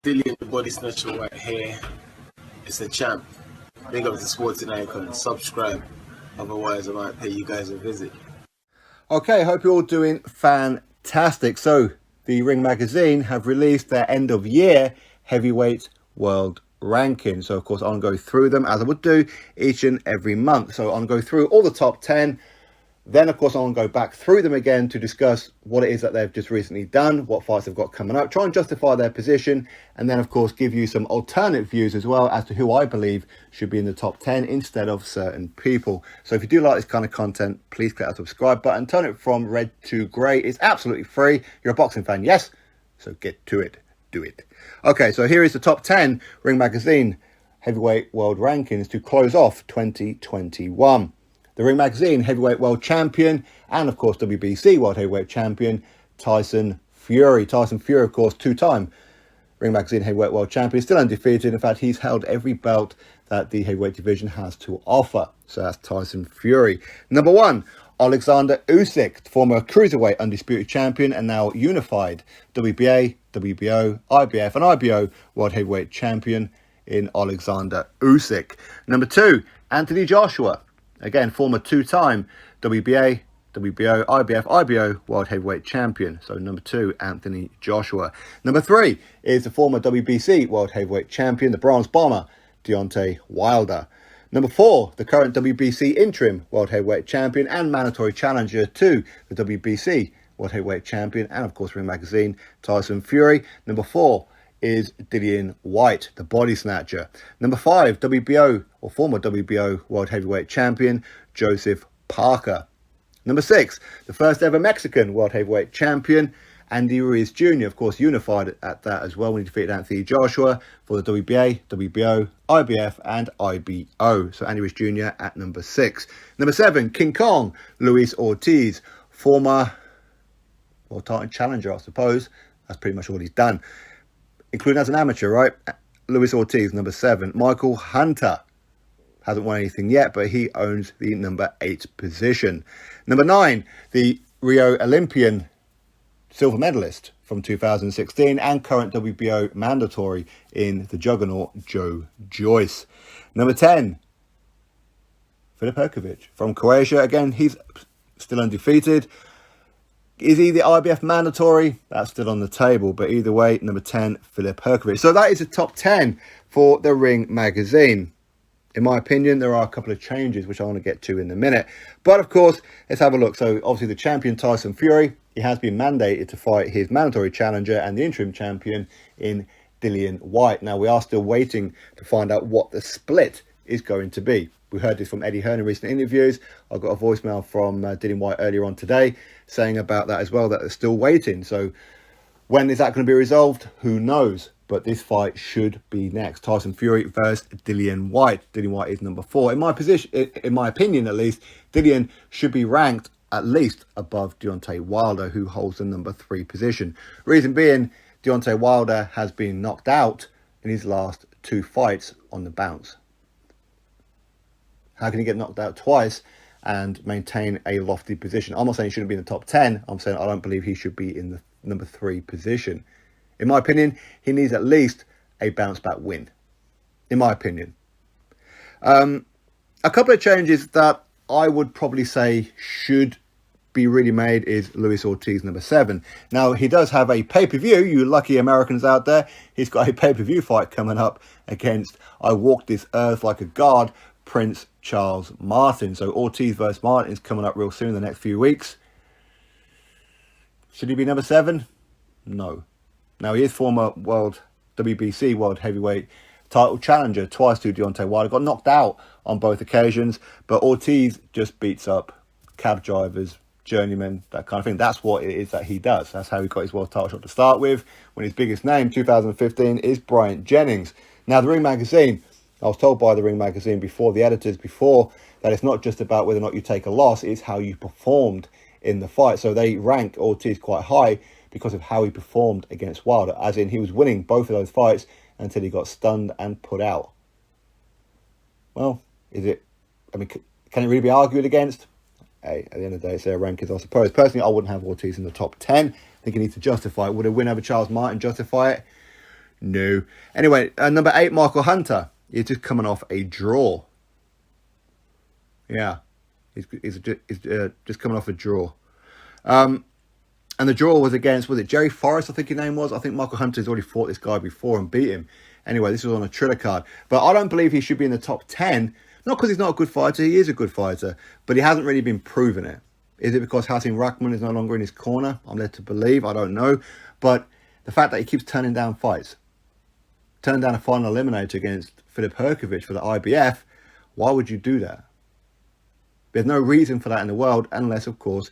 Dillian, the body snatcher right here. It's a champ. Big up to Sporting Icon. Subscribe. Otherwise, I might pay you guys a visit. Okay, hope you're all doing fantastic. So, the Ring Magazine have released their end of year heavyweight world ranking. So, of course, I'm going to go through them as I would do each and every month. So, I'm going to go through all the top 10. Then, of course, I'll go back through them again to discuss what it is that they've just recently done, what fights they've got coming up, try and justify their position, and then, of course, give you some alternate views as well as to who I believe should be in the top 10 instead of certain people. So if you do like this kind of content, please click that subscribe button, turn it from red to grey. It's absolutely free. You're a boxing fan, yes? So get to it. Do it. Okay, so here is the top 10 Ring Magazine heavyweight world rankings to close off 2021. The Ring Magazine heavyweight world champion and, of course, WBC world heavyweight champion, Tyson Fury. Tyson Fury, of course, two-time Ring Magazine heavyweight world champion, still undefeated. In fact, he's held every belt that the heavyweight division has to offer. So that's Tyson Fury. Number 1, Alexander Usyk, former cruiserweight undisputed champion and now unified WBA, WBO, IBF and IBO world heavyweight champion in Alexander Usyk. Number 2, Anthony Joshua. Again, former two-time WBA, WBO, IBF, IBO World Heavyweight Champion. So number 2, Anthony Joshua. Number 3 is the former WBC World Heavyweight Champion, the Bronze Bomber, Deontay Wilder. Number 4, the current WBC Interim World Heavyweight Champion and mandatory challenger to the WBC World Heavyweight Champion and, of course, Ring Magazine, Tyson Fury. Number 4 is Dillian Whyte, the body snatcher. Number 5, WBO or former WBO World Heavyweight Champion, Joseph Parker. Number 6, the first ever Mexican World Heavyweight Champion, Andy Ruiz Jr., of course, unified at that as well when he defeated Anthony Joshua for the WBA, WBO, IBF and IBO. So Andy Ruiz Jr. at number 6. Number 7, King Kong, Luis Ortiz, former world title challenger, I suppose. That's pretty much all he's done, including as an amateur, right? Luis Ortiz, number 7. Michael Hunter hasn't won anything yet, but he owns the number 8 position. Number 9, the Rio Olympian silver medalist from 2016 and current WBO mandatory in the juggernaut, Joe Joyce. Number 10, Filip Hrgović from Croatia. Again, he's still undefeated. Is he the IBF mandatory? That's still on the table. But either way, number 10, Filip Hrgović. So that is the top 10 for the Ring Magazine. In my opinion, there are a couple of changes, which I want to get to in a minute. But of course, let's have a look. So obviously the champion, Tyson Fury, he has been mandated to fight his mandatory challenger and the interim champion in Dillian Whyte. Now, we are still waiting to find out what the split is going to be. We heard this from Eddie Hearn in recent interviews. I got a voicemail from Dillian Whyte earlier on today saying about that as well, that they're still waiting. So when is that going to be resolved? Who knows? But this fight should be next. Tyson Fury versus Dillian Whyte. Dillian Whyte is number 4. In my opinion, at least, Dillian should be ranked at least above Deontay Wilder, who holds the number 3 position. Reason being, Deontay Wilder has been knocked out in his last 2 fights on the bounce. How can he get knocked out twice and maintain a lofty position? I'm not saying he shouldn't be in the top 10. I'm saying I don't believe he should be in the number 3 position. In my opinion, he needs at least a bounce-back win. In my opinion. A couple of changes that I would probably say should be really made is Luis Ortiz, number 7. Now, he does have a pay-per-view, you lucky Americans out there. He's got a pay-per-view fight coming up against I Walk This Earth Like a God, Prince Charles Martin. So Ortiz versus Martin is coming up real soon in the next few weeks. Should he be number 7? No. Now, he is former WBC World Heavyweight title challenger twice to Deontay Wilder. Got knocked out on both occasions, but Ortiz just beats up cab drivers, journeymen, that kind of thing. That's what it is that he does. That's how he got his world title shot to start with, when his biggest name, 2015, is Bryant Jennings. Now, the Ring Magazine, I was told by the Ring Magazine before, the editors before, that it's not just about whether or not you take a loss, it's how you performed in the fight. So they rank Ortiz quite high because of how he performed against Wilder, as in he was winning both of those fights until he got stunned and put out. Well, can it really be argued against? Hey, at the end of the day, it's their rankings, I suppose. Personally, I wouldn't have Ortiz in the top 10. I think he needs to justify it. Would a win over Charles Martin justify it? No. Anyway, number 8, Michael Hunter. He's just coming off a draw. Yeah. He's just coming off a draw. And the draw was against, was it Jerry Forrest, I think his name was? I think Michael Hunter's already fought this guy before and beat him. Anyway, this was on a Triller card. But I don't believe he should be in the top 10. Not because he's not a good fighter. He is a good fighter. But he hasn't really been proving it. Is it because Hasim Rahman is no longer in his corner? I'm led to believe. I don't know. But the fact that he keeps turning down fights. Turning down a final eliminator against Filip Hrgović for the IBF. Why would you do that? There's no reason for that in the world. Unless, of course,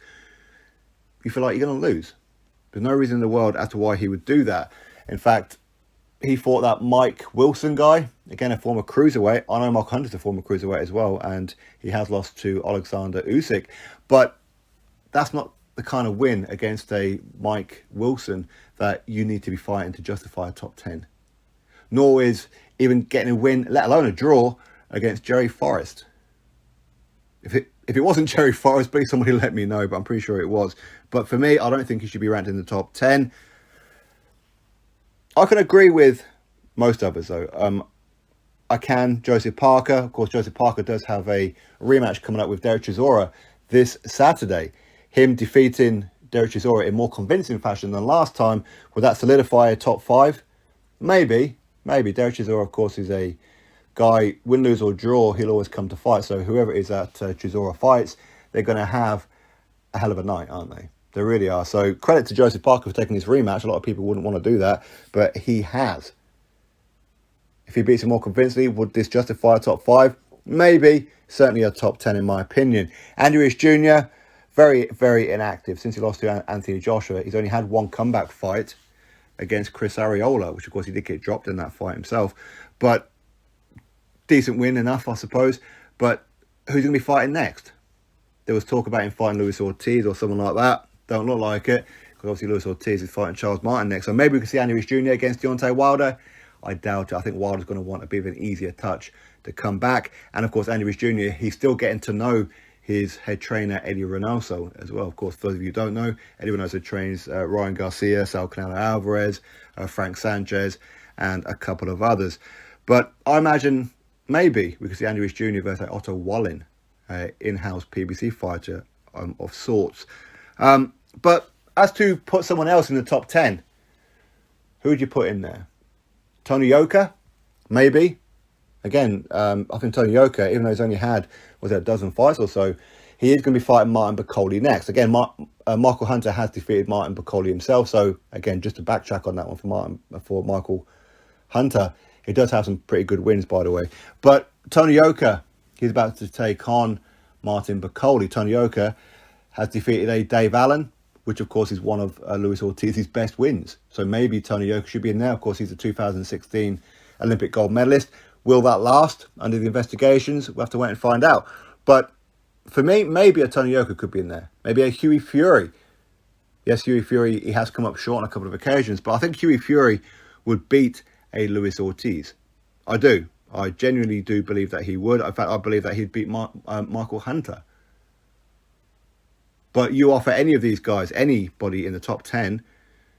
you feel like you're going to lose. There's no reason in the world as to why he would do that. In fact, he fought that Mike Wilson guy. Again, a former cruiserweight. I know Mark Hunter's a former cruiserweight as well. And he has lost to Alexander Usyk. But that's not the kind of win against a Mike Wilson that you need to be fighting to justify a top 10. Nor is even getting a win, let alone a draw, against Jerry Forrest. If it wasn't Jerry Forrest, please somebody let me know, but I'm pretty sure it was. But for me, I don't think he should be ranked in the top 10. I can agree with most others, though. I can. Joseph Parker. Of course, Joseph Parker does have a rematch coming up with Derek Chisora this Saturday. Him defeating Derek Chisora in more convincing fashion than last time. Would that solidify a top 5? Maybe. Derek Chisora, of course, is a guy, win, lose or draw, he'll always come to fight. So whoever it is that Chisora fights, they're going to have a hell of a night, aren't they? They really are. So credit to Joseph Parker for taking his rematch. A lot of people wouldn't want to do that, but he has. If he beats him more convincingly, would this justify a top 5? Maybe. Certainly a top 10 in my opinion. Andy Ruiz Jr., very, very inactive. Since he lost to Anthony Joshua, he's only had one comeback fight against Chris Arreola, which of course he did get dropped in that fight himself. But decent win enough, I suppose. But who's going to be fighting next? There was talk about him fighting Luis Ortiz or someone like that. Don't look like it, because obviously Luis Ortiz is fighting Charles Martin next. So maybe we can see Andy Ruiz Jr. against Deontay Wilder. I doubt it. I think Wilder's going to want a bit of an easier touch to come back. And of course, Andy Ruiz Jr., he's still getting to know his head trainer, Eddie Reynoso, as well. Of course, for those of you who don't know, Eddie Reynoso trains Ryan Garcia, Sal Canelo Alvarez, Frank Sanchez, and a couple of others. But I imagine maybe we could see Andy Ruiz Jr. versus Otto Wallin, in-house PBC fighter of sorts. But as to put someone else in the top 10, who would you put in there? Tony Yoka? Maybe. Again, I think Tony Yoka, even though he's only had, was it a dozen fights or so, he is going to be fighting Martin Bakole next. Again, Michael Hunter has defeated Martin Bakole himself. So, again, just to backtrack on that one for Michael Hunter, he does have some pretty good wins, by the way. But Tony Yoka, he's about to take on Martin Bakole. Tony Yoka has defeated a Dave Allen, which, of course, is one of Luis Ortiz's best wins. So maybe Tony Yoka should be in there. Of course, he's a 2016 Olympic gold medalist. Will that last under the investigations? We'll have to wait and find out. But for me, maybe a Tony Yoka could be in there. Maybe a Hughie Fury. Yes, Hughie Fury, he has come up short on a couple of occasions, but I think Hughie Fury would beat a Luis Ortiz. I do. I genuinely do believe that he would. In fact, I believe that he'd beat Michael Hunter. But you offer any of these guys, anybody in the top 10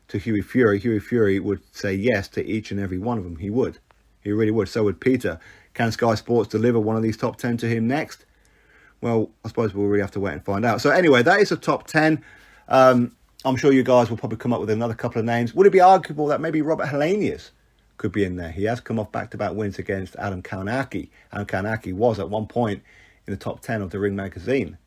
to Hughie Fury would say yes to each and every one of them. He would. He really would. So would Peter. Can Sky Sports deliver one of these top 10 to him next? Well, I suppose we'll really have to wait and find out. So anyway, that is a top 10. I'm sure you guys will probably come up with another couple of names. Would it be arguable that maybe Robert Helenius could be in there? He has come off back-to-back wins against Adam Kownacki. Adam Kownacki was at one point in the top 10 of the Ring magazine.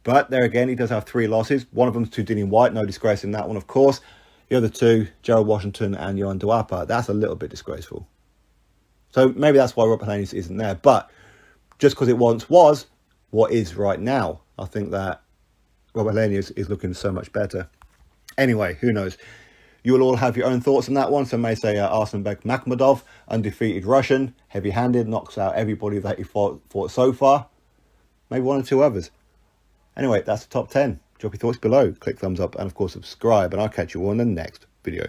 But there again, he does have 3 losses. One of them is to Dillian Whyte. No disgrace in that one, of course. The other 2, Gerald Washington and Johan Duapa. That's a little bit disgraceful. So maybe that's why Robert Helenius isn't there. But just because it once was, what is right now? I think that Robert Helenius is looking so much better. Anyway, who knows? You will all have your own thoughts on that one. Some may say Arsenbek Makhmudov, undefeated Russian, heavy-handed, knocks out everybody that he fought so far. Maybe 1 or 2 others. Anyway, that's the top 10. Drop your thoughts below. Click thumbs up and, of course, subscribe. And I'll catch you all in the next video.